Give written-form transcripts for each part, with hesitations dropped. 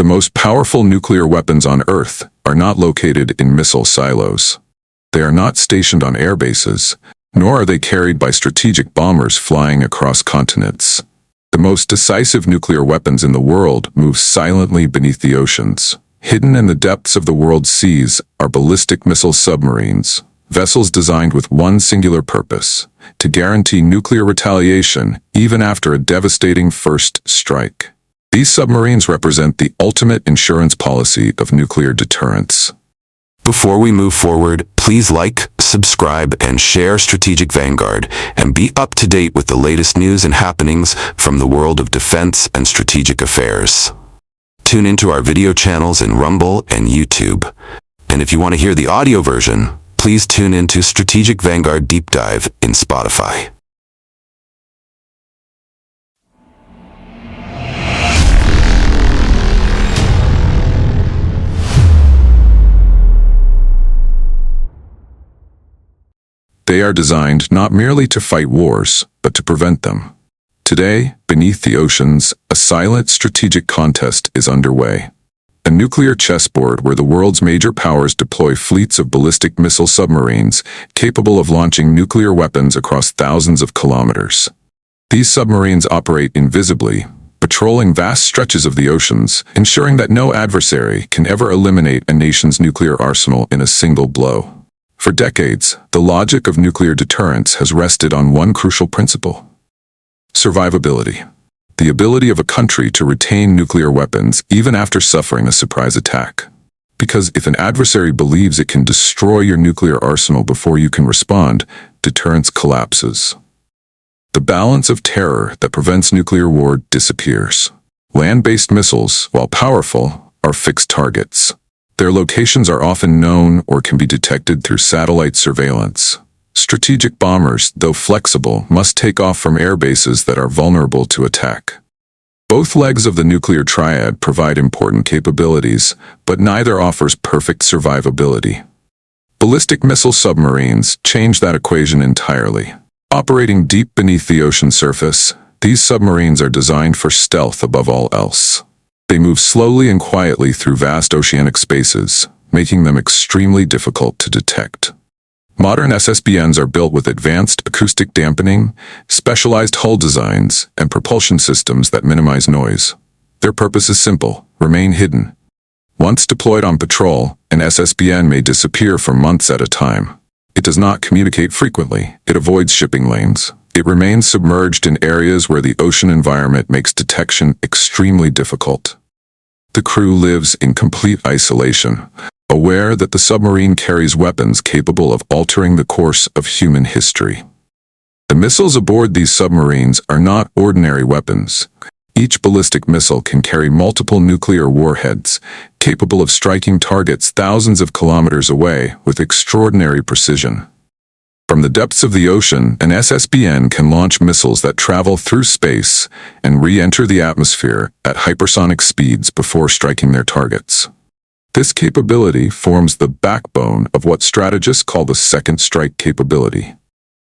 The most powerful nuclear weapons on Earth are not located in missile silos. They are not stationed on air bases, nor are they carried by strategic bombers flying across continents. The most decisive nuclear weapons in the world move silently beneath the oceans. Hidden in the depths of the world's seas are ballistic missile submarines, vessels designed with one singular purpose: to guarantee nuclear retaliation even after a devastating first strike. These submarines represent the ultimate insurance policy of nuclear deterrence. Before we move forward, please like, subscribe, and share Strategic Vanguard, and be up to date with the latest news and happenings from the world of defense and strategic affairs. Tune into our video channels in Rumble and YouTube. And if you want to hear the audio version, please tune into Strategic Vanguard Deep Dive in Spotify. They are designed not merely to fight wars, but to prevent them. Today, beneath the oceans, a silent strategic contest is underway. A nuclear chessboard where the world's major powers deploy fleets of ballistic missile submarines capable of launching nuclear weapons across thousands of kilometers. These submarines operate invisibly, patrolling vast stretches of the oceans, ensuring that no adversary can ever eliminate a nation's nuclear arsenal in a single blow. For decades, the logic of nuclear deterrence has rested on one crucial principle: survivability. The ability of a country to retain nuclear weapons even after suffering a surprise attack. Because if an adversary believes it can destroy your nuclear arsenal before you can respond, deterrence collapses. The balance of terror that prevents nuclear war disappears. Land-based missiles, while powerful, are fixed targets. Their locations are often known or can be detected through satellite surveillance. Strategic bombers, though flexible, must take off from air bases that are vulnerable to attack. Both legs of the nuclear triad provide important capabilities, but neither offers perfect survivability. Ballistic missile submarines change that equation entirely. Operating deep beneath the ocean surface, these submarines are designed for stealth above all else. They move slowly and quietly through vast oceanic spaces, making them extremely difficult to detect. Modern SSBNs are built with advanced acoustic dampening, specialized hull designs, and propulsion systems that minimize noise. Their purpose is simple: remain hidden. Once deployed on patrol, an SSBN may disappear for months at a time. It does not communicate frequently. It avoids shipping lanes. It remains submerged in areas where the ocean environment makes detection extremely difficult. The crew lives in complete isolation, aware that the submarine carries weapons capable of altering the course of human history. The missiles aboard these submarines are not ordinary weapons. Each ballistic missile can carry multiple nuclear warheads, capable of striking targets thousands of kilometers away with extraordinary precision. From the depths of the ocean, an SSBN can launch missiles that travel through space and re-enter the atmosphere at hypersonic speeds before striking their targets. This capability forms the backbone of what strategists call the second strike capability.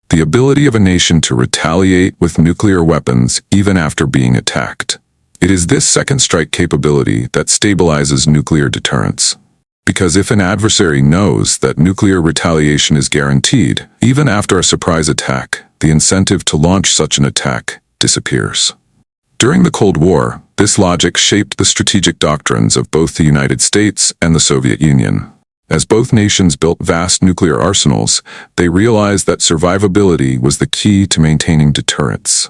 The ability of a nation to retaliate with nuclear weapons even after being attacked. It is this second strike capability that stabilizes nuclear deterrence. Because if an adversary knows that nuclear retaliation is guaranteed, even after a surprise attack, the incentive to launch such an attack disappears. During the Cold War, this logic shaped the strategic doctrines of both the United States and the Soviet Union. As both nations built vast nuclear arsenals, they realized that survivability was the key to maintaining deterrence.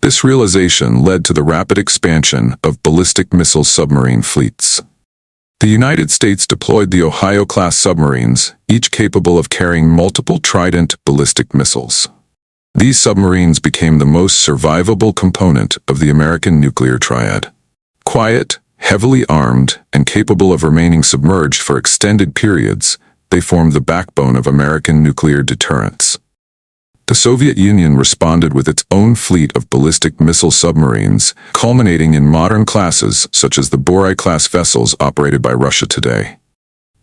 This realization led to the rapid expansion of ballistic missile submarine fleets. The United States deployed the Ohio-class submarines, each capable of carrying multiple Trident ballistic missiles. These submarines became the most survivable component of the American nuclear triad. Quiet, heavily armed, and capable of remaining submerged for extended periods, they formed the backbone of American nuclear deterrence. The Soviet Union responded with its own fleet of ballistic missile submarines, culminating in modern classes such as the Borai-class vessels operated by Russia today.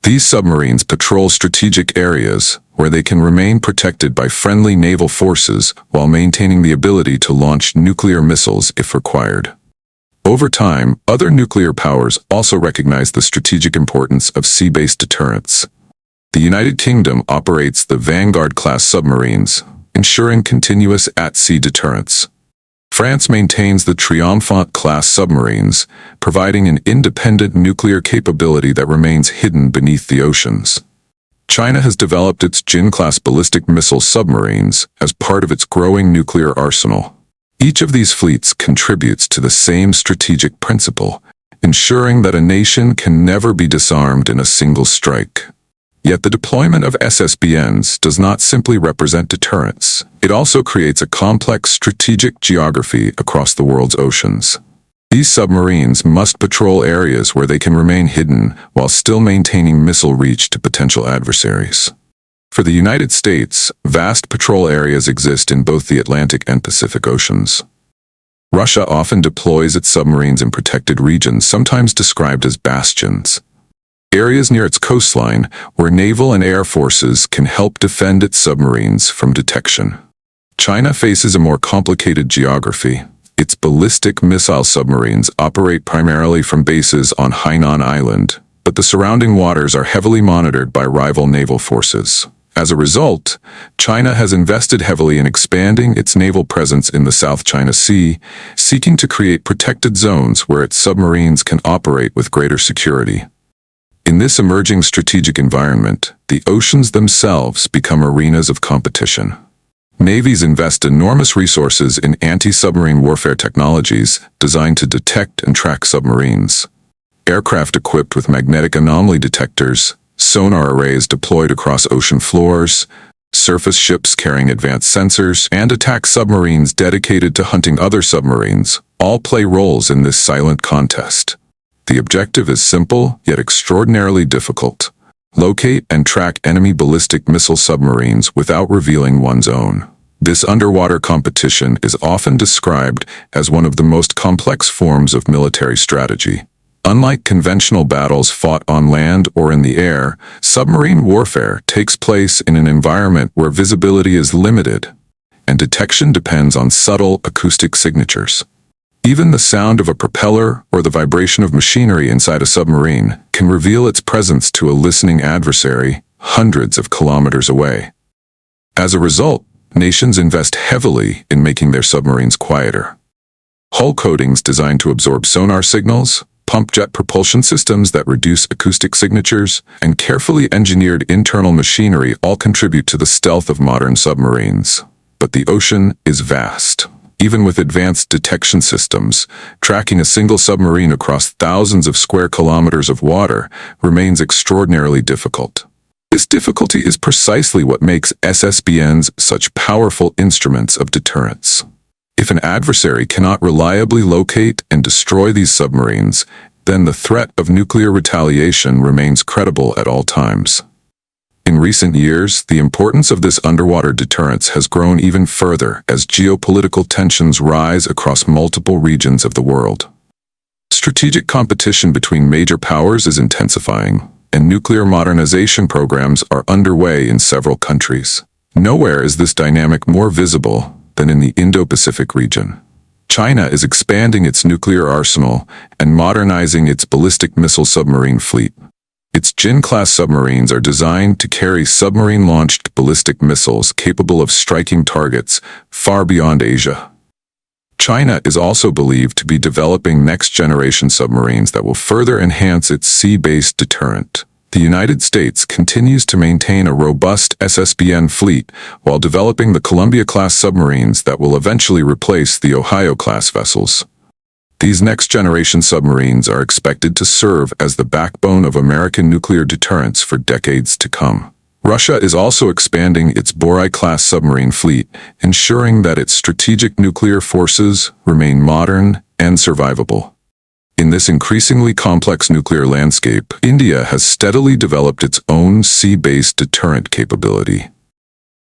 These submarines patrol strategic areas where they can remain protected by friendly naval forces while maintaining the ability to launch nuclear missiles if required. Over time, other nuclear powers also recognize the strategic importance of sea-based deterrence. The United Kingdom operates the Vanguard-class submarines, ensuring continuous at-sea deterrence. France maintains the Triomphant-class submarines, providing an independent nuclear capability that remains hidden beneath the oceans. China has developed its Jin-class ballistic missile submarines as part of its growing nuclear arsenal. Each of these fleets contributes to the same strategic principle, ensuring that a nation can never be disarmed in a single strike. Yet the deployment of SSBNs does not simply represent deterrence. It also creates a complex strategic geography across the world's oceans. These submarines must patrol areas where they can remain hidden while still maintaining missile reach to potential adversaries. For the United States, vast patrol areas exist in both the Atlantic and Pacific Oceans. Russia often deploys its submarines in protected regions, sometimes described as bastions. Areas near its coastline, where naval and air forces can help defend its submarines from detection. China faces a more complicated geography. Its ballistic missile submarines operate primarily from bases on Hainan Island, but the surrounding waters are heavily monitored by rival naval forces. As a result, China has invested heavily in expanding its naval presence in the South China Sea, seeking to create protected zones where its submarines can operate with greater security. In this emerging strategic environment, the oceans themselves become arenas of competition. Navies invest enormous resources in anti-submarine warfare technologies designed to detect and track submarines. Aircraft equipped with magnetic anomaly detectors, sonar arrays deployed across ocean floors, surface ships carrying advanced sensors, and attack submarines dedicated to hunting other submarines all play roles in this silent contest. The objective is simple, yet extraordinarily difficult. Locate and track enemy ballistic missile submarines without revealing one's own. This underwater competition is often described as one of the most complex forms of military strategy. Unlike conventional battles fought on land or in the air, submarine warfare takes place in an environment where visibility is limited, and detection depends on subtle acoustic signatures. Even the sound of a propeller or the vibration of machinery inside a submarine can reveal its presence to a listening adversary hundreds of kilometers away. As a result, nations invest heavily in making their submarines quieter. Hull coatings designed to absorb sonar signals, pump jet propulsion systems that reduce acoustic signatures, and carefully engineered internal machinery all contribute to the stealth of modern submarines. But the ocean is vast. Even with advanced detection systems, tracking a single submarine across thousands of square kilometers of water remains extraordinarily difficult. This difficulty is precisely what makes SSBNs such powerful instruments of deterrence. If an adversary cannot reliably locate and destroy these submarines, then the threat of nuclear retaliation remains credible at all times. In recent years, the importance of this underwater deterrence has grown even further as geopolitical tensions rise across multiple regions of the world. Strategic competition between major powers is intensifying, and nuclear modernization programs are underway in several countries. Nowhere is this dynamic more visible than in the Indo-Pacific region. China is expanding its nuclear arsenal and modernizing its ballistic missile submarine fleet. Its Jin-class submarines are designed to carry submarine-launched ballistic missiles capable of striking targets far beyond Asia. China is also believed to be developing next-generation submarines that will further enhance its sea-based deterrent. The United States continues to maintain a robust SSBN fleet while developing the Columbia-class submarines that will eventually replace the Ohio-class vessels. These next-generation submarines are expected to serve as the backbone of American nuclear deterrence for decades to come. Russia is also expanding its Borai-class submarine fleet, ensuring that its strategic nuclear forces remain modern and survivable. In this increasingly complex nuclear landscape, India has steadily developed its own sea-based deterrent capability.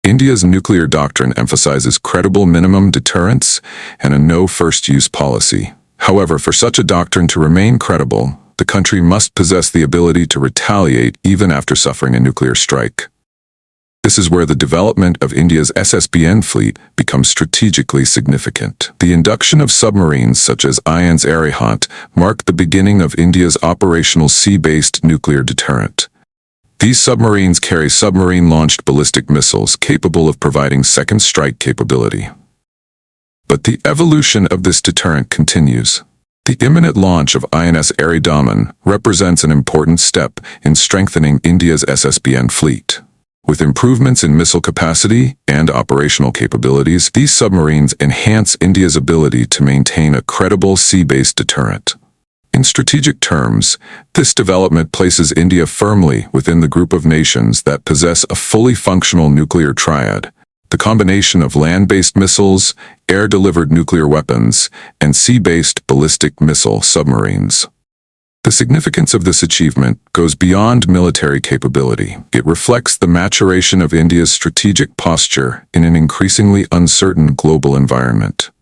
India's nuclear doctrine emphasizes credible minimum deterrence and a no-first-use policy. However, for such a doctrine to remain credible, the country must possess the ability to retaliate even after suffering a nuclear strike. This is where the development of India's SSBN fleet becomes strategically significant. The induction of submarines such as INS Aridhaman marked the beginning of India's operational sea-based nuclear deterrent. These submarines carry submarine-launched ballistic missiles capable of providing second strike capability. But the evolution of this deterrent continues. The imminent launch of INS Aridhaman represents an important step in strengthening India's SSBN fleet. With improvements in missile capacity and operational capabilities, these submarines enhance India's ability to maintain a credible sea-based deterrent. In strategic terms, this development places India firmly within the group of nations that possess a fully functional nuclear triad, the combination of land-based missiles, air-delivered nuclear weapons, and sea-based ballistic missile submarines. The significance of this achievement goes beyond military capability. It reflects the maturation of India's strategic posture in an increasingly uncertain global environment.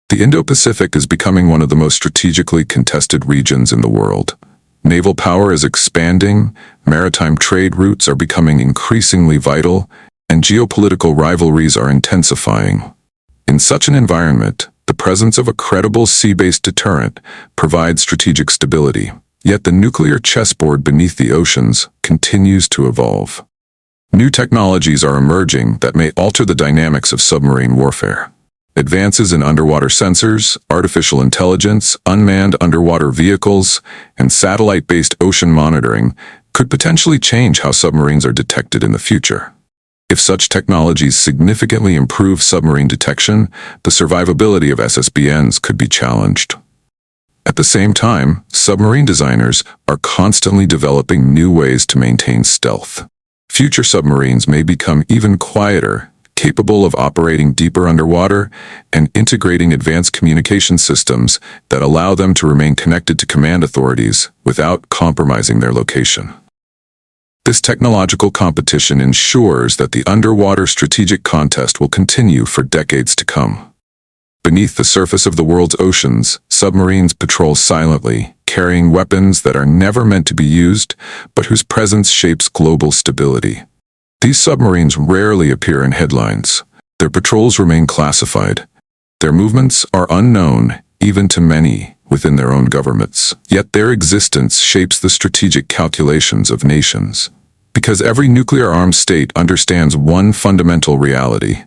The Indo-Pacific is becoming one of the most strategically contested regions in the world. Naval power is expanding, maritime trade routes are becoming increasingly vital, and geopolitical rivalries are intensifying. In such an environment, the presence of a credible sea-based deterrent provides strategic stability, yet the nuclear chessboard beneath the oceans continues to evolve. New technologies are emerging that may alter the dynamics of submarine warfare. Advances in underwater sensors, artificial intelligence, unmanned underwater vehicles, and satellite-based ocean monitoring could potentially change how submarines are detected in the future. If such technologies significantly improve submarine detection, the survivability of SSBNs could be challenged. At the same time, submarine designers are constantly developing new ways to maintain stealth. Future submarines may become even quieter, capable of operating deeper underwater and integrating advanced communication systems that allow them to remain connected to command authorities without compromising their location. This technological competition ensures that the underwater strategic contest will continue for decades to come. Beneath the surface of the world's oceans, submarines patrol silently, carrying weapons that are never meant to be used, but whose presence shapes global stability. These submarines rarely appear in headlines. Their patrols remain classified. Their movements are unknown, even to many within their own governments. Yet their existence shapes the strategic calculations of nations. Because every nuclear-armed state understands one fundamental reality.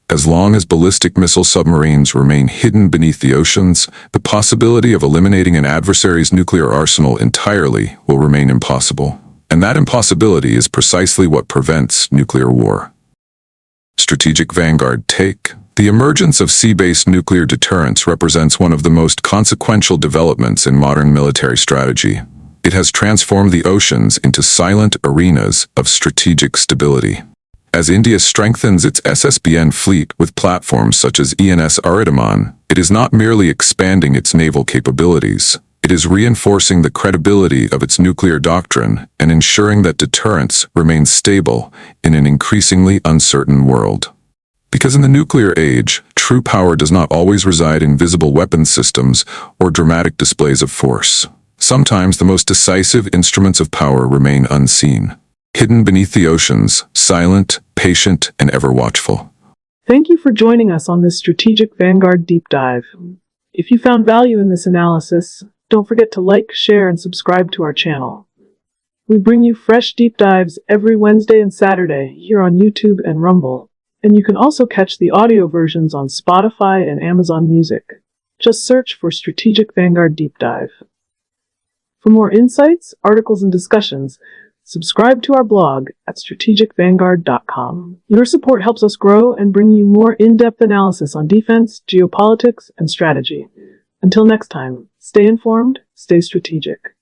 As long as ballistic missile submarines remain hidden beneath the oceans, the possibility of eliminating an adversary's nuclear arsenal entirely will remain impossible. And that impossibility is precisely what prevents nuclear war. Strategic Vanguard take. The emergence of sea-based nuclear deterrence represents one of the most consequential developments in modern military strategy. It has transformed the oceans into silent arenas of strategic stability. As India strengthens its SSBN fleet with platforms such as INS Aridhaman, it is not merely expanding its naval capabilities, it is reinforcing the credibility of its nuclear doctrine and ensuring that deterrence remains stable in an increasingly uncertain world. Because in the nuclear age, true power does not always reside in visible weapons systems or dramatic displays of force. Sometimes the most decisive instruments of power remain unseen, hidden beneath the oceans, silent, patient, and ever watchful. Thank you for joining us on this Strategic Vanguard deep dive. If you found value in this analysis, don't forget to like, share, and subscribe to our channel. We bring you fresh deep dives every Wednesday and Saturday here on YouTube and Rumble. And you can also catch the audio versions on Spotify and Amazon Music. Just search for Strategic Vanguard Deep Dive. For more insights, articles, and discussions, subscribe to our blog at strategicvanguard.com. Your support helps us grow and bring you more in-depth analysis on defense, geopolitics, and strategy. Until next time, stay informed, stay strategic.